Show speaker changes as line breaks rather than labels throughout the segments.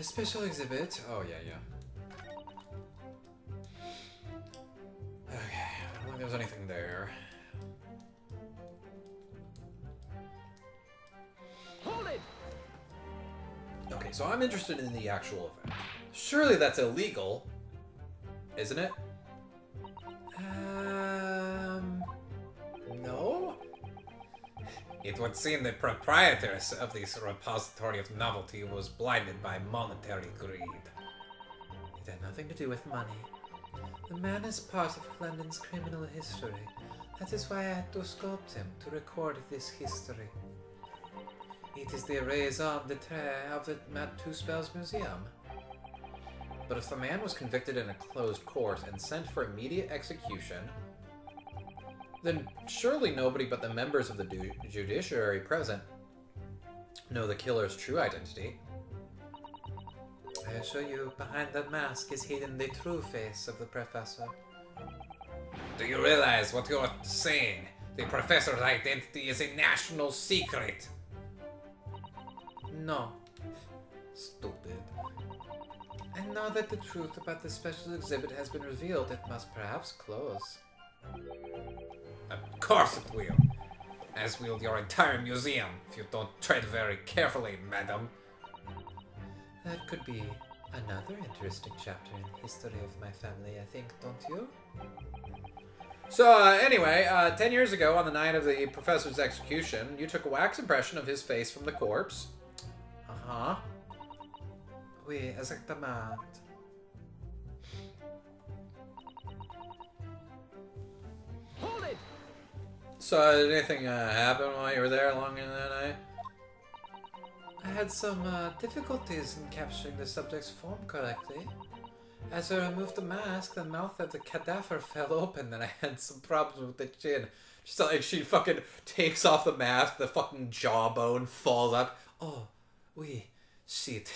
The special exhibit. Oh, yeah. Okay, I don't think there was anything there.
Hold it!
Okay, so I'm interested in the actual event. Surely that's illegal, isn't it? No?
It would seem the proprietors of this repository of novelty was blinded by monetary greed.
It had nothing to do with money. The man is part of London's criminal history. That is why I had to sculpt him, to record this history. It is the raison d'etre of the Mad Two Spells Museum. But if the man was convicted in a closed court and sent for immediate execution, then surely nobody but the members of the judiciary present know the killer's true identity. I assure you, behind that mask is hidden the true face of the professor.
Do you realize what you're saying? The professor's identity is a national secret.
No. Stupid. And now that the truth about the special exhibit has been revealed, it must perhaps close.
Of course it will. As will your entire museum, if you don't tread very carefully, madam.
That could be another interesting chapter in the history of my family, I think, don't you? So, anyway, 10 years ago, on the night of the professor's execution, you took a wax impression of his face from the corpse. Uh-huh. Oui, exactement.
Hold it!
So, did anything happen while you were there along in that night? I had some difficulties in capturing the subject's form correctly. As I removed the mask, the mouth of the cadaver fell open, and I had some problems with the chin. Just like she fucking takes off the mask, the fucking jawbone falls up. Oh, oui, shit.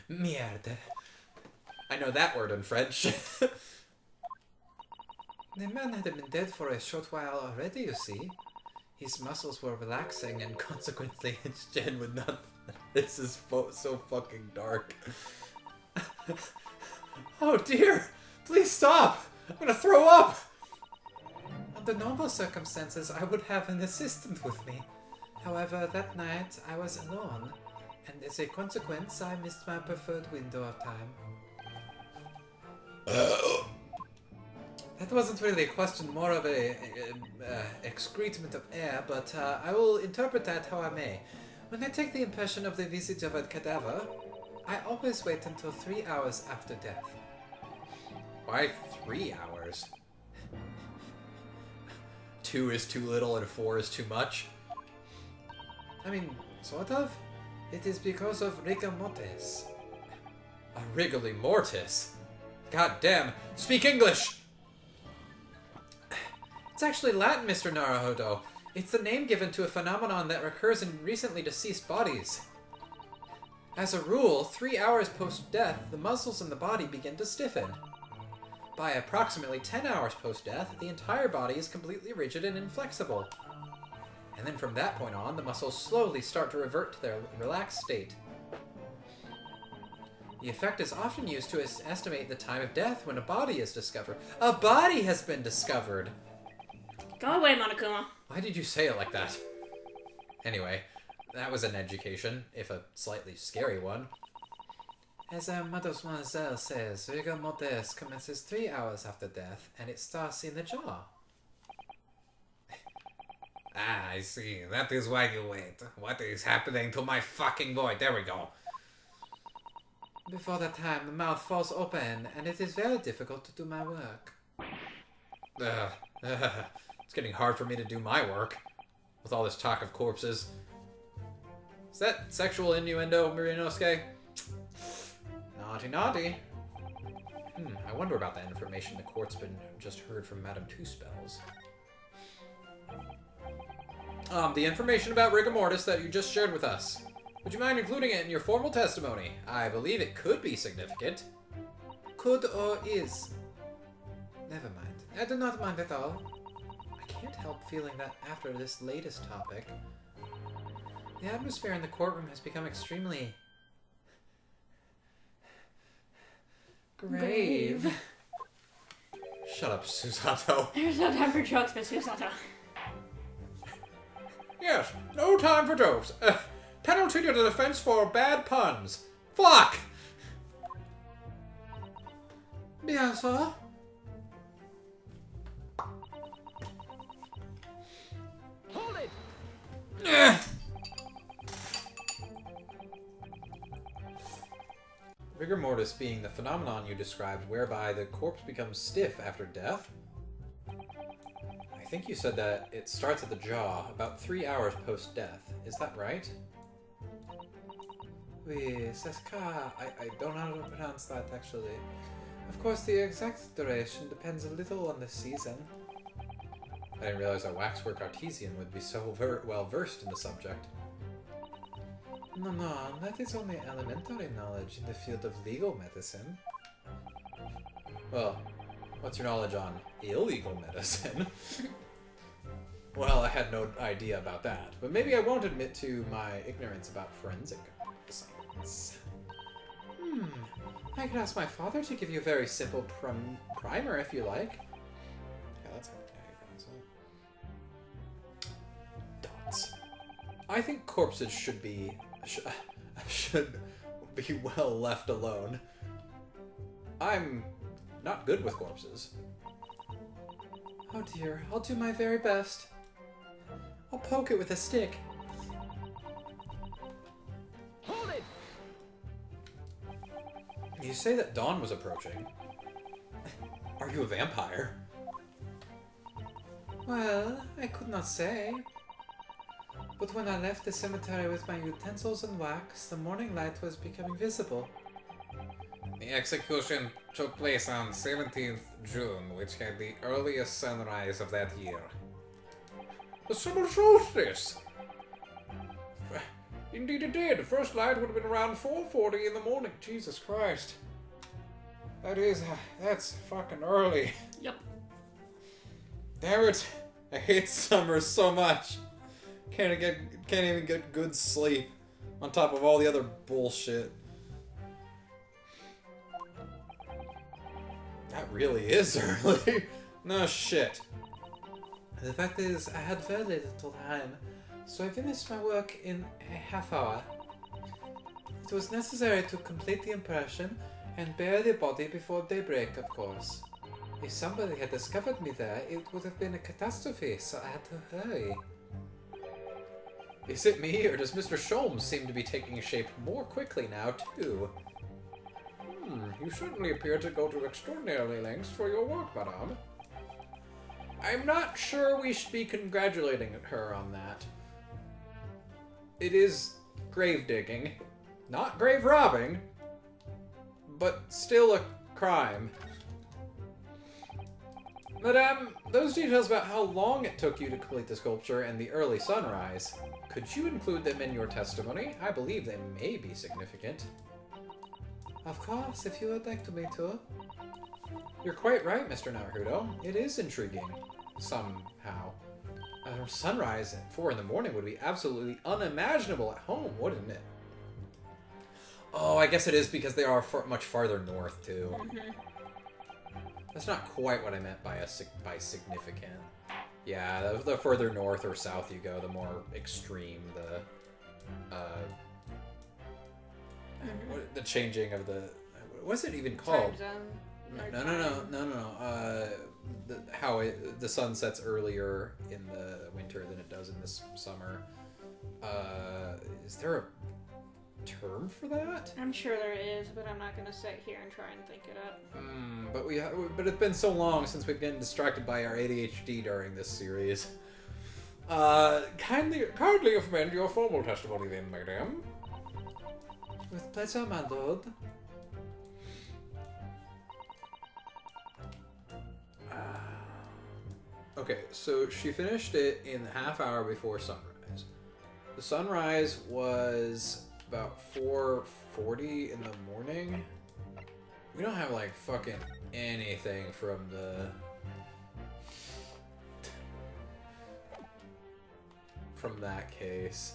Merde. I know that word in French. The man had been dead for a short while already, you see. His muscles were relaxing, and consequently his chin would not... This is so fucking dark. Oh dear! Please stop! I'm gonna throw up! Under normal circumstances, I would have an assistant with me. However, that night I was alone, and as a consequence, I missed my preferred window of time. That wasn't really a question, more of a excrement of air, but I will interpret that how I may. When I take the impression of the visage of a cadaver, I always wait until 3 hours after death. Why 3 hours? 2 is too little and 4 is too much? I mean, sort of. It is because of rigor mortis. A rigor mortis? God damn. Speak English! It's actually Latin, Mr. Naruhodo. It's the name given to a phenomenon that occurs in recently deceased bodies. As a rule, 3 hours post-death, the muscles in the body begin to stiffen. By approximately 10 hours post-death, the entire body is completely rigid and inflexible. And then from that point on, the muscles slowly start to revert to their relaxed state. The effect is often used to estimate the time of death when a body is discovered. A body has been discovered!
Go away, Monokuma.
Why did you say it like that? Anyway, that was an education, if a slightly scary one. As our mademoiselle says, rigor mortis commences 3 hours after death, and it starts in the jaw.
Ah, I see. That is why you wait. What is happening to my fucking boy? There we go.
Before that time, the mouth falls open, and it is very difficult to do my work. It's getting hard for me to do my work, with all this talk of corpses. Is that sexual innuendo, Murinosuke? Naughty, naughty. I wonder about that information the court's been just heard from Madame Two Spells. The information about rigor mortis that you just shared with us. Would you mind including it in your formal testimony? I believe it could be significant. Could or is? Never mind. I do not mind at all. I can't help feeling that after this latest topic, the atmosphere in the courtroom has become extremely Grave. Shut up, Susato.
There's no time for jokes, Miss Susato.
Yes, no time for jokes. Penalty to the defense for bad puns. Fuck! Bien, sir.
Hold it!
Rigor mortis being the phenomenon you described whereby the corpse becomes stiff after death. I think you said that it starts at the jaw about 3 hours post-death. Is that right? Oui, c'est ça. I don't know how to pronounce that, actually. Of course, the exact duration depends a little on the season. I didn't realize a waxwork artisan would be so well versed in the subject. No, that is only elementary knowledge in the field of legal medicine. Well, what's your knowledge on illegal medicine? Well, I had no idea about that, but maybe I won't admit to my ignorance about forensic science. I could ask my father to give you a very simple primer if you like. Yeah, that's how you pronounce it. Dots. I think corpses should be well left alone. I'm not good with corpses. Oh dear, I'll do my very best. I'll poke it with a stick.
Hold it!
You say that dawn was approaching. Are you a vampire? Well, I could not say. But when I left the cemetery with my utensils and wax, the morning light was becoming visible.
The execution took place on 17th June, which had the earliest sunrise of that year. The summer solstice! Indeed it did. The first light would have been around 4:40 in the morning. Jesus Christ. That's fucking early.
Yep.
Damn it. I hate summer so much. Can't even get good sleep on top of all the other bullshit. That really is early. No shit. The fact is, I had very little time, so I finished my work in a half hour. It was necessary to complete the impression and bury the body before daybreak, of course. If somebody had discovered me there, it would have been a catastrophe, so I had to hurry. Is it me, or does Mr. Sholmes seem to be taking shape more quickly now, too?
You certainly appear to go to extraordinary lengths for your work, madame.
I'm not sure we should be congratulating her on that. It is grave digging, not grave robbing, but still a crime. Madame, those details about how long it took you to complete the sculpture and the early sunrise, could you include them in your testimony? I believe they may be significant. Of course, if you would like me to. You're quite right, Mr. Naruto. It is intriguing. Somehow. A sunrise at 4 in the morning would be absolutely unimaginable at home, wouldn't it? Oh, I guess it is because they are much farther north, too. That's not quite what I meant by significant. Yeah, the further north or south you go, the more extreme the changing of the... What's it even called?
Time zone.
No. How the sun sets earlier in the winter than it does in this summer. Is there a term for that?
I'm sure there is, but I'm not gonna sit here and try and think it up.
But it's been so long since we've been distracted by our ADHD during this series. Kindly amend your formal testimony then, madam. With pleasure, my lord. Okay, so she finished it in the half hour before sunrise. The sunrise was about 4:40 in the morning. We don't have like fucking anything from that case.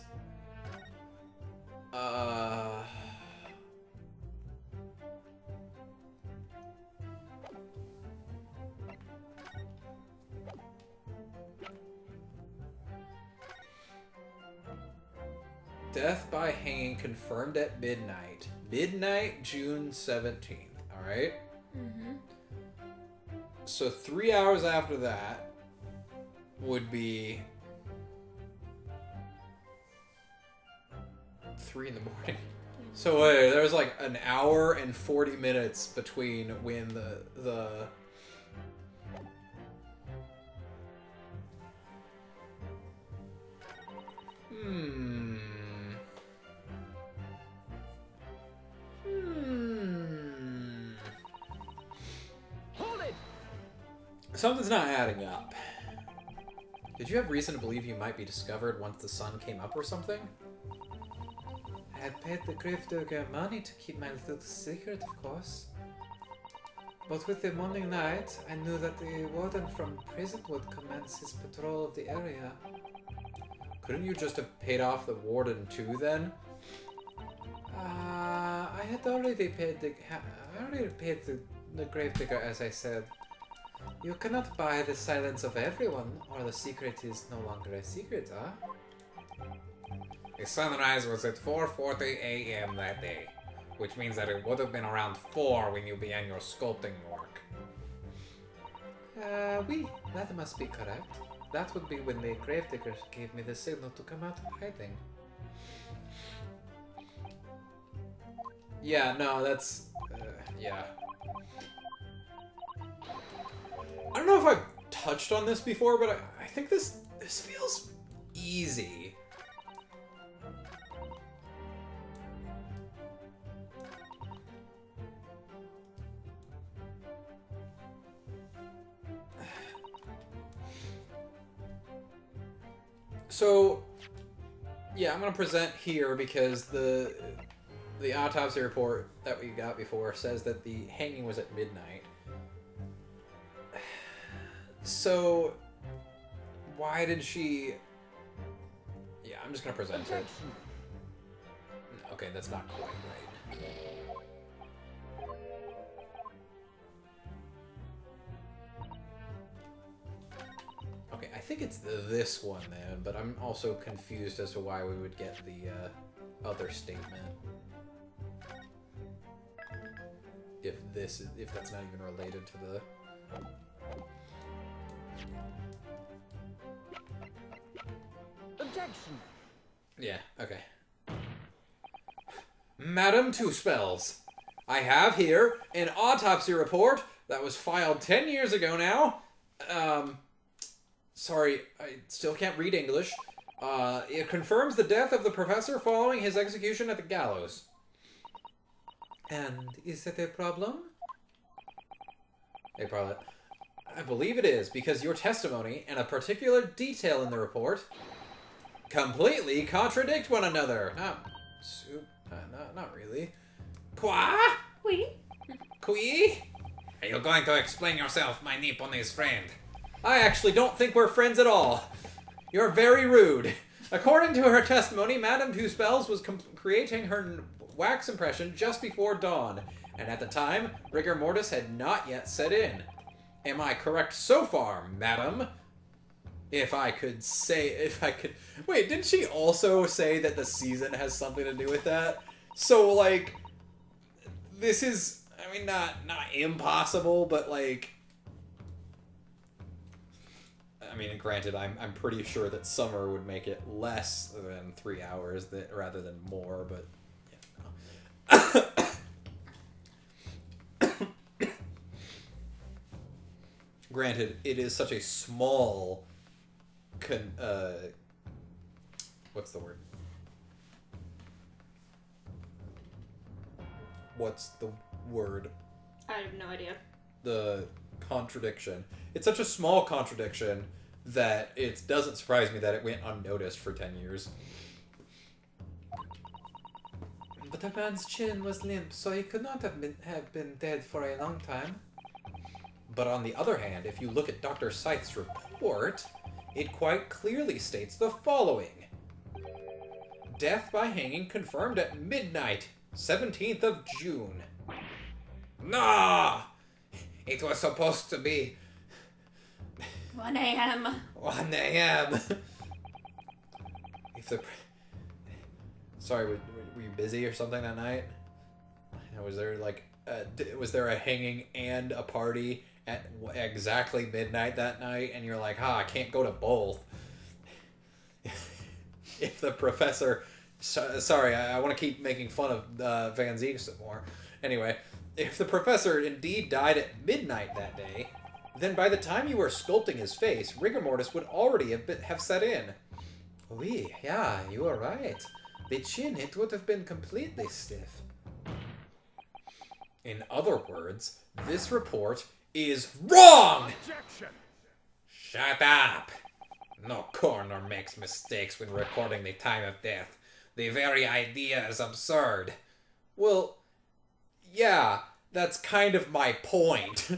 Death by hanging confirmed at midnight. Midnight, June 17th. Alright?
Mm-hmm.
So 3 hours after that would be 3 in the morning. So wait, there was like an hour and 40 minutes between when the
Hold it!
Something's not adding up. Did you have reason to believe you might be discovered once the sun came up or something?
I had paid the gravedigger money to keep my little secret, of course. But with the morning light, I knew that the warden from prison would commence his patrol of the area.
Couldn't you just have paid off the warden too, then?
I had already paid the gravedigger, as I said. You cannot buy the silence of everyone, or the secret is no longer a secret, huh?
The sunrise was at 4:40 a.m. that day, which means that it would have been around 4 when you began your sculpting work.
Oui, that must be correct. That would be when the gravedigger gave me the signal to come out of hiding.
Yeah, no, that's... yeah. I don't know if I've touched on this before, but I think this feels easy. So, yeah, I'm going to present here because the autopsy report that we got before says that the hanging was at midnight. So, why did she... Yeah, I'm just going to present it. Okay, that's not quite right. Okay, I think it's this one then, but I'm also confused as to why we would get the other statement. If that's not even related to the...
Objection!
Yeah, okay. Madam Two Spells, I have here an autopsy report that was filed 10 years ago now. Sorry, I still can't read English. It confirms the death of the professor following his execution at the gallows.
And is that a problem?
Hey, Parlet. I believe it is, because your testimony and a particular detail in the report completely contradict one another. Not really. Quoi?
Oui.
Qui? Are you going to explain yourself, my Nipponese friend? I actually don't think we're friends at all. You're very rude. According to her testimony, Madame Two Spells was creating her wax impression just before dawn, and at the time, rigor mortis had not yet set in. Am I correct so far, madam? If I could... Wait, didn't she also say that the season has something to do with that? So, like, this is, I mean, not impossible, but, like... I mean, granted, I'm pretty sure that summer would make it less than 3 hours rather than more, but... Yeah, no. Granted, it is such a small... what's the word? What's the word?
I have no idea.
The contradiction. It's such a small contradiction that it doesn't surprise me that it went unnoticed for 10 years.
But the man's chin was limp, so he could not have been dead for a long time.
But on the other hand, if you look at Dr. Scythe's report, it quite clearly states the following. Death by hanging confirmed at midnight, 17th of June. Nah! It was supposed to be
1 a.m.
1 a.m. Sorry, were you busy or something that night? Was there like was there a hanging and a party at exactly midnight that night, and you're like, I can't go to both. If the professor, sorry, I want to keep making fun of Van Ziek some more. Anyway, if the professor indeed died at midnight that day, then by the time you were sculpting his face, rigor mortis would already have set in. Oui, yeah, you are right. The chin, it would have been completely stiff. In other words, this report is wrong!
Objection!
Shut up! No coroner makes mistakes when recording the time of death. The very idea is absurd. Well, yeah, that's kind of my point.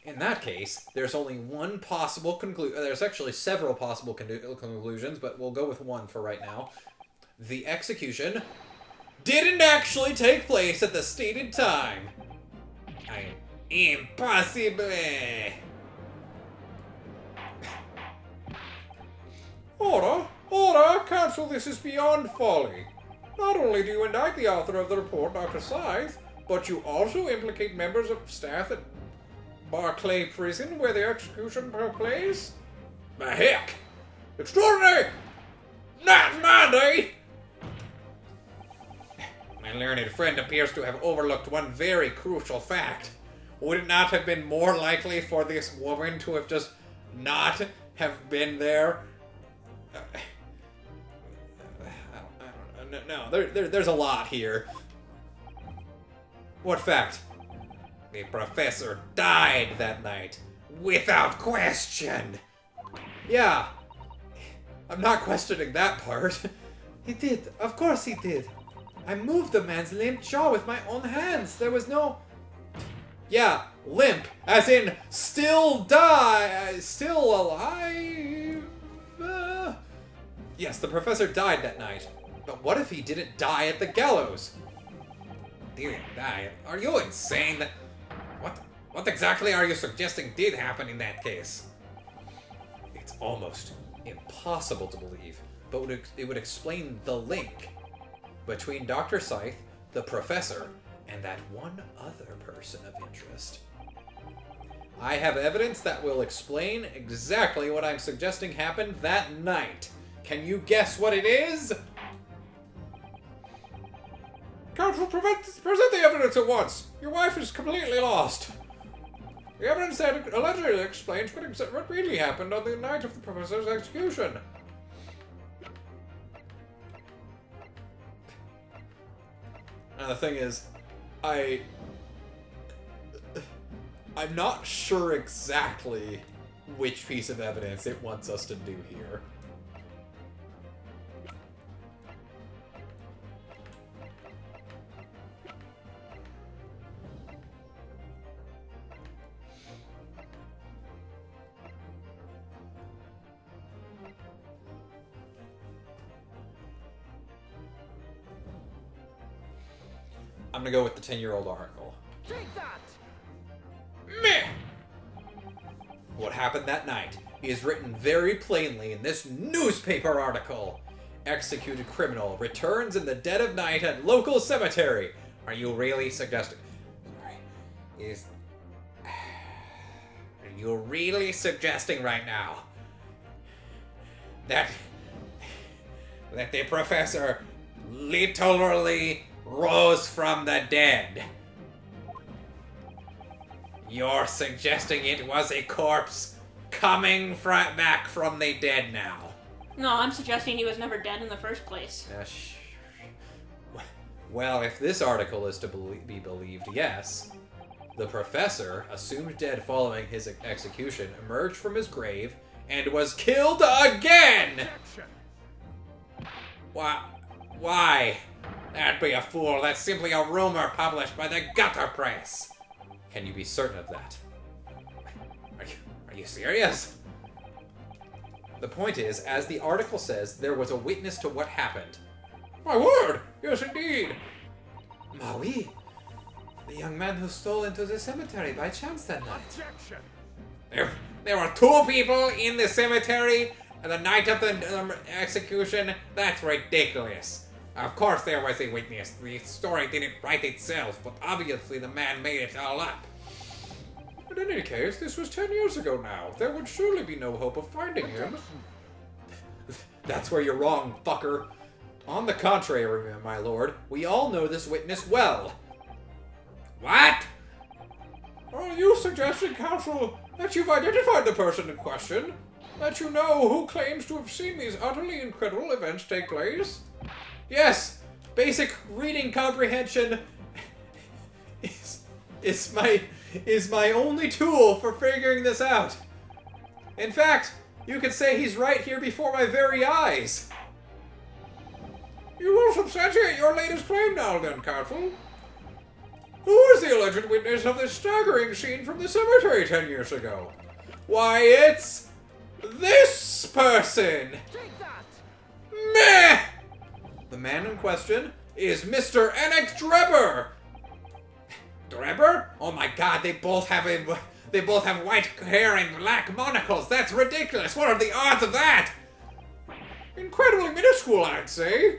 In that case, there's only one possible conclusion. There's actually several possible conclusions, but we'll go with one for right now. The execution didn't actually take place at the stated time. Impossible! Order! Counsel, this is beyond folly. Not only do you indict the author of the report, Dr. Scythe, but you also implicate members of staff at Barclay Prison, where the execution took place? The heck! Extraordinary! Not Monday! My learned friend appears to have overlooked one very crucial fact. Would it not have been more likely for this woman to have just not have been there? No, there's a lot here. What fact? The professor died that night, without question. Yeah, I'm not questioning that part. He did, of course he did. I moved the man's limp jaw with my own hands. There was no... Yeah, limp, as in still still alive. Yes, the professor died that night. But what if he didn't die at the gallows? Didn't die? Are you insane? What exactly are you suggesting did happen in that case? It's almost impossible to believe, but it would explain the link between Dr. Scythe, the professor, and that one other person of interest. I have evidence that will explain exactly what I'm suggesting happened that night. Can you guess what it is? Counsel, present the evidence at once. Your wife is completely lost. The evidence that allegedly explains what really happened on the night of the professor's execution. Now the thing is, I'm not sure exactly which piece of evidence it wants us to do here. I'm gonna go with the 10-year-old article.
Take that!
Meh! What happened that night is written very plainly in this newspaper article. Executed criminal returns in the dead of night at local cemetery. Are you really suggesting... Sorry. Are you really suggesting right now that the professor literally rose from the dead? You're suggesting it was a corpse coming back from the dead now?
No, I'm suggesting he was never dead in the first place.
Well, if this article is to be believed, yes. The professor, assumed dead following his execution, emerged from his grave and was killed again! Why? That'd be a fool. That's simply a rumor published by the gutter press. Can you be certain of that? Are you serious? The point is, as the article says, there was a witness to what happened. My word! Yes, indeed! Maui, the young man who stole into the cemetery by chance that night.
Objection!
There were two people in the cemetery the night of the execution? That's ridiculous. Of course there was a witness. The story didn't write itself, but obviously the man made it all up. In any case, this was 10 years ago now. There would surely be no hope of finding him. That's where you're wrong, fucker. On the contrary, my lord, we all know this witness well. What? Are you suggesting, counsel, that you've identified the person in question? That you know who claims to have seen these utterly incredible events take place? Yes, basic reading comprehension is my only tool for figuring this out. In fact, you could say he's right here before my very eyes. You will substantiate your latest claim now then, counsel. Who is the alleged witness of this staggering scene from the cemetery 10 years ago? Why, it's this person!
Take that!
Meh! The man in question is Mr. Enoch Drebber! Drebber? Oh my god, they both have white hair and black monocles. That's ridiculous. What are the odds of that? Incredibly minuscule, I'd say.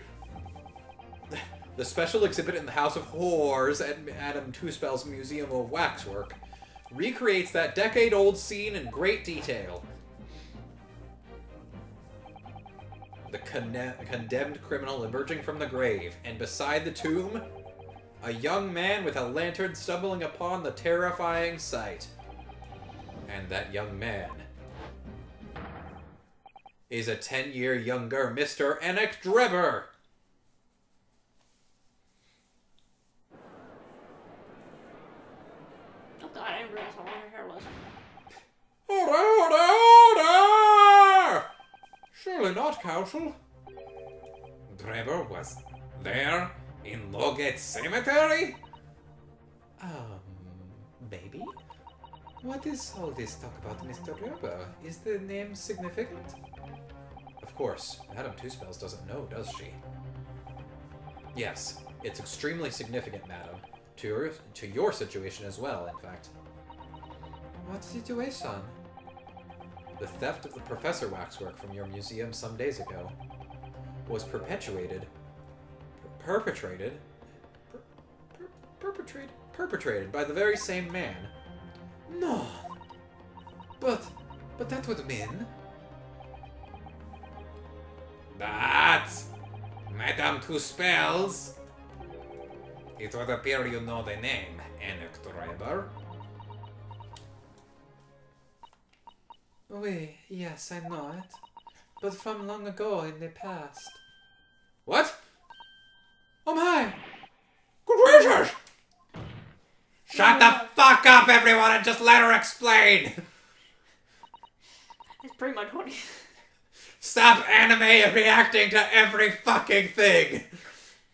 The special exhibit in the House of Horrors at Madame Tuspel's Museum of Waxwork recreates that decade-old scene in great detail. The condemned criminal emerging from the grave, and beside the tomb, a young man with a lantern stumbling upon the terrifying sight. And that young man is a 10-year younger Mr. Enoch Drebber.
Oh god, I didn't realize how long her hair was.
Order! Surely not, counsel. Drebber was there in Logate Cemetery?
Maybe? What is all this talk about Mr. Drebber? Is the name significant?
Of course, Madame Tuspels doesn't know, does she? Yes, it's extremely significant, madam. To your situation as well, in fact.
What situation?
The theft of the Professor waxwork from your museum some days ago was perpetrated by the very same man.
No! But that would mean...
That, Madame Tuspels, it would appear you know the name, Enoch Drebber.
Oui, yes, I know it. But from long ago in the past.
What?
Oh my!
Good gracious! Shut the fuck up, everyone, and just let her explain!
That's pretty much what he...
Stop anime reacting to every fucking thing!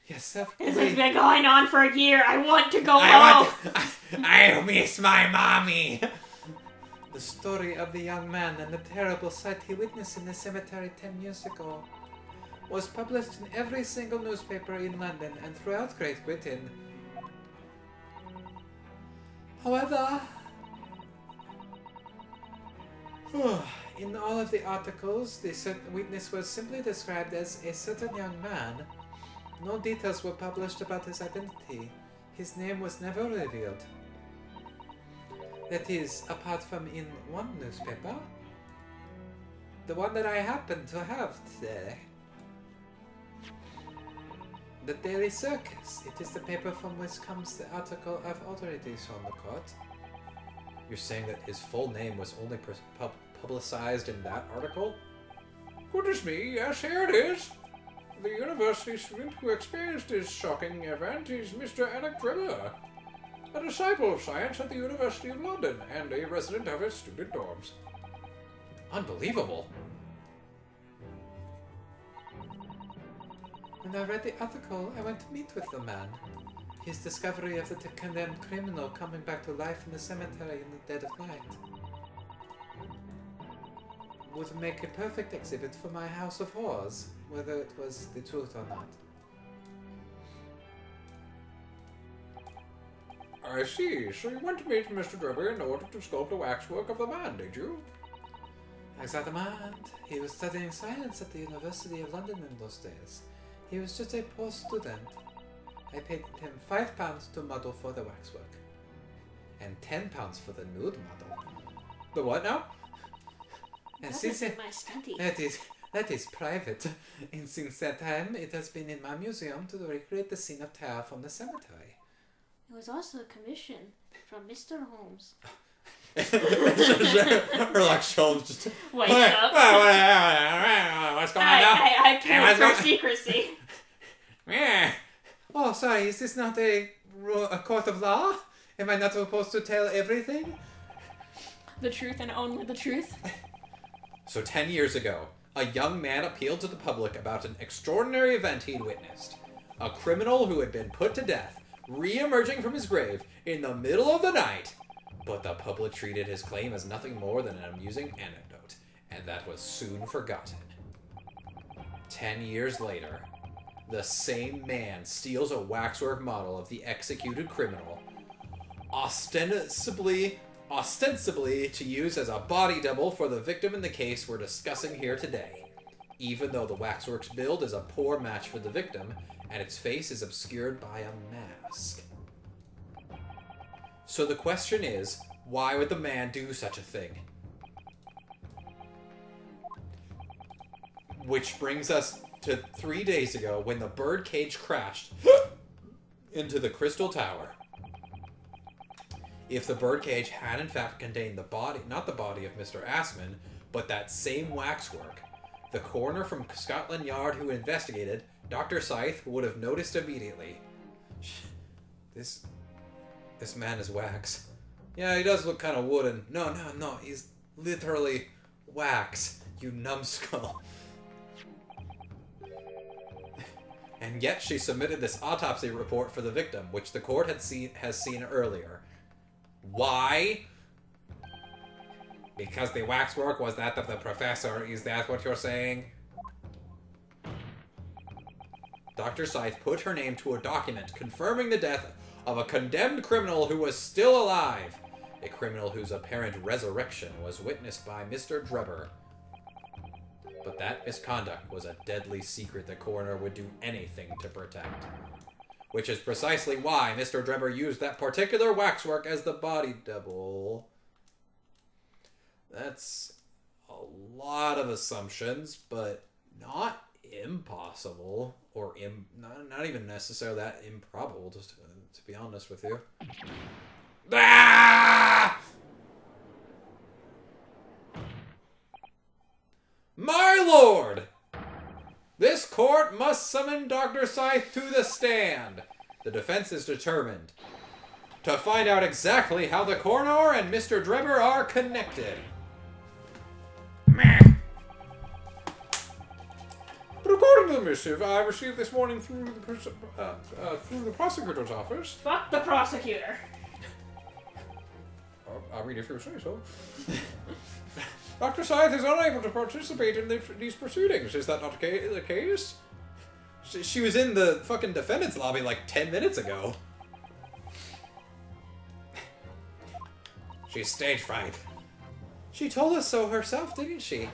Yes,
This has been going on for a year. I want to go home.
I miss my mommy!
The story of the young man and the terrible sight he witnessed in the cemetery 10 years ago was published in every single newspaper in London and throughout Great Britain. However, in all of the articles, the witness was simply described as a certain young man. No details were published about his identity. His name was never revealed. That is, apart from in one newspaper. The one that I happen to have today. The Daily Circus. It is the paper from which comes the article I've already shown the court.
You're saying that his full name was only publicized in that article? Goodness me, yes, here it is. The university student who experienced this shocking event is Mr. Enoch Drebber, a disciple of science at the University of London and a resident of its student dorms. Unbelievable.
When I read the article, I went to meet with the man. His discovery of the condemned criminal coming back to life in the cemetery in the dead of night would make a perfect exhibit for my House of Horrors, whether it was the truth or not.
I see. So you went to meet Mr. Drebber in order to sculpt a waxwork of the man, did you?
Exatamente. He was studying science at the University of London in those days. He was just a poor student. I paid him £5 to model for the waxwork. And £10 for the nude model.
The what now?
And
That
since
is in my study.
that is private. And since that time, it has been in my museum to recreate the scene of terror from the cemetery.
It was also a commission from Mr. Holmes.
Sherlock Holmes just...
Wakes up.
What's going on now?
I killed
what's
for
going-
secrecy.
Yeah.
Oh, sorry, is this not a court of law? Am I not supposed to tell everything?
The truth and only the truth.
So 10 years ago, a young man appealed to the public about an extraordinary event he'd witnessed. A criminal who had been put to death, re-emerging from his grave in the middle of the night. But the public treated his claim as nothing more than an amusing anecdote, and that was soon forgotten. 10 years later, the same man steals a waxwork model of the executed criminal, ostensibly to use as a body double for the victim in the case we're discussing here today, even though the waxwork's build is a poor match for the victim, and its face is obscured by a mask. So the question is, why would the man do such a thing? Which brings us to 3 days ago when the birdcage crashed into the Crystal Tower. If the birdcage had in fact contained the body, not the body of Mr. Assman, but that same waxwork, the coroner from Scotland Yard who investigated, Dr. Scythe, would have noticed immediately. This man is wax. Yeah, he does look kind of wooden. No, he's literally wax, you numbskull. And yet she submitted this autopsy report for the victim, which the court has seen earlier. Why? Because the waxwork was that of the professor, is that what you're saying? Dr. Scythe put her name to a document confirming the death of a condemned criminal who was still alive. A criminal whose apparent resurrection was witnessed by Mr. Drebber. But that misconduct was a deadly secret the coroner would do anything to protect. Which is precisely why Mr. Drebber used that particular waxwork as the body double. That's a lot of assumptions, but not impossible, or not even necessarily that improbable, just to be honest with you. Ah! My lord! This court must summon Dr. Scythe to the stand. The defense is determined to find out exactly how the coroner and Mr. Drebber are connected. Meh. But according to the missive I received this morning through the prosecutor's office...
Fuck the prosecutor.
I'll read it if you say so. Dr. Scythe is unable to participate in these proceedings. Is that not the case? She was in the fucking defendant's lobby like 10 minutes ago. She's stage fright. She told us so herself, didn't she?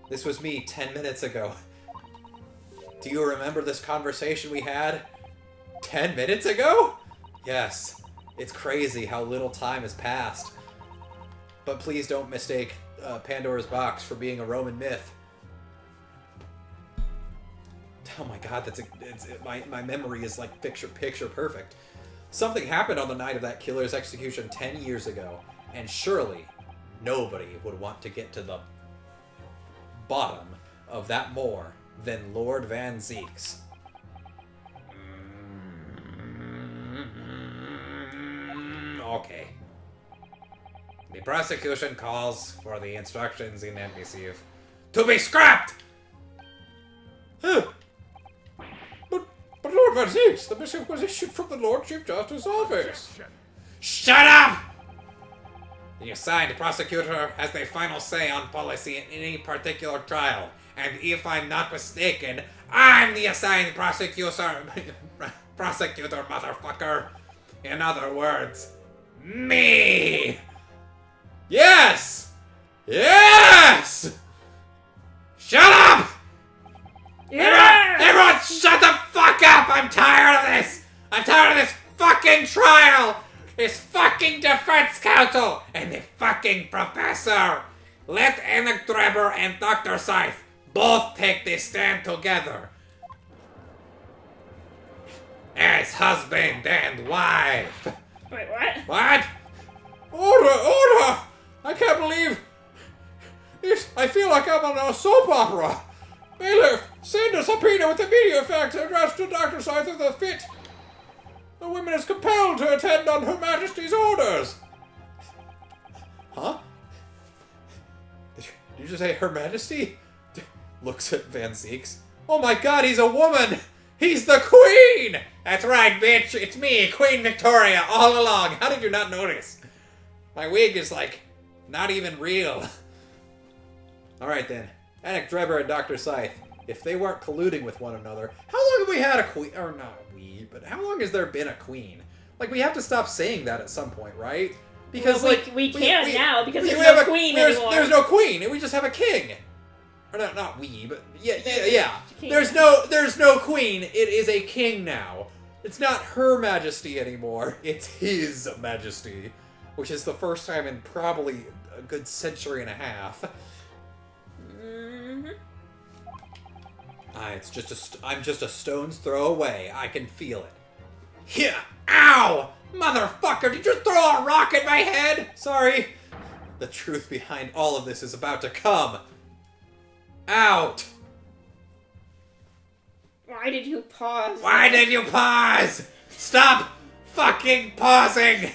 This was me 10 minutes ago. Do you remember this conversation we had 10 minutes ago? Yes. It's crazy how little time has passed. But please don't mistake Pandora's box for being a Roman myth. Oh my god, my memory is like picture perfect. Something happened on the night of that killer's execution 10 years ago, and surely nobody would want to get to the bottom of that more than Lord Van Zeeks. Okay. The prosecution calls for the instructions in that missive to be scrapped! But Lord Van Zeeks, the missive was issued from the Lord Chief Justice's office. Shut up! The assigned prosecutor has the final say on policy in any particular trial, and if I'm not mistaken, I'm the assigned prosecutor, motherfucker. In other words, me! Yes! Yes! Shut up! Everyone shut the fuck up! I'm tired of this! I'm tired of this fucking trial! This fucking defense counsel! And the fucking professor! Let Enoch Drebber and Dr. Scythe both take this stand together. As husband and wife.
Wait, what?
What? Order! I can't believe this. I feel like I'm on a soap opera. Bailiff, send a subpoena with immediate effect addressed to Dr. Scythe of the Fit. The woman is compelled to attend on Her Majesty's orders. Huh? Did you just say Her Majesty? Looks at Van Zeeks. Oh my god, he's a woman! He's the Queen! That's right, bitch. It's me, Queen Victoria, all along. How did you not notice? My wig is, like, not even real. Alright then. Enoch Drebber and Dr. Scythe, if they weren't colluding with one another, how long have we had a queen? Or not we, but how long has there been a queen? Like, we have to stop saying that at some point, right? Because,
well,
like...
We can't now, because
we
there's
have
no
a
queen
anymore.
anymore.
There's no queen, and we just have a king. Or not we, but yeah.
King.
There's no queen. It is a king now. It's not Her Majesty anymore. It's His Majesty, which is the first time in probably a good century and a half.
Mm-hmm.
I'm just a stone's throw away. I can feel it. Yeah. Ow! Motherfucker, did you throw a rock at my head? Sorry. The truth behind all of this is about to come out.
Why did you pause?
Why did you pause? Stop fucking pausing!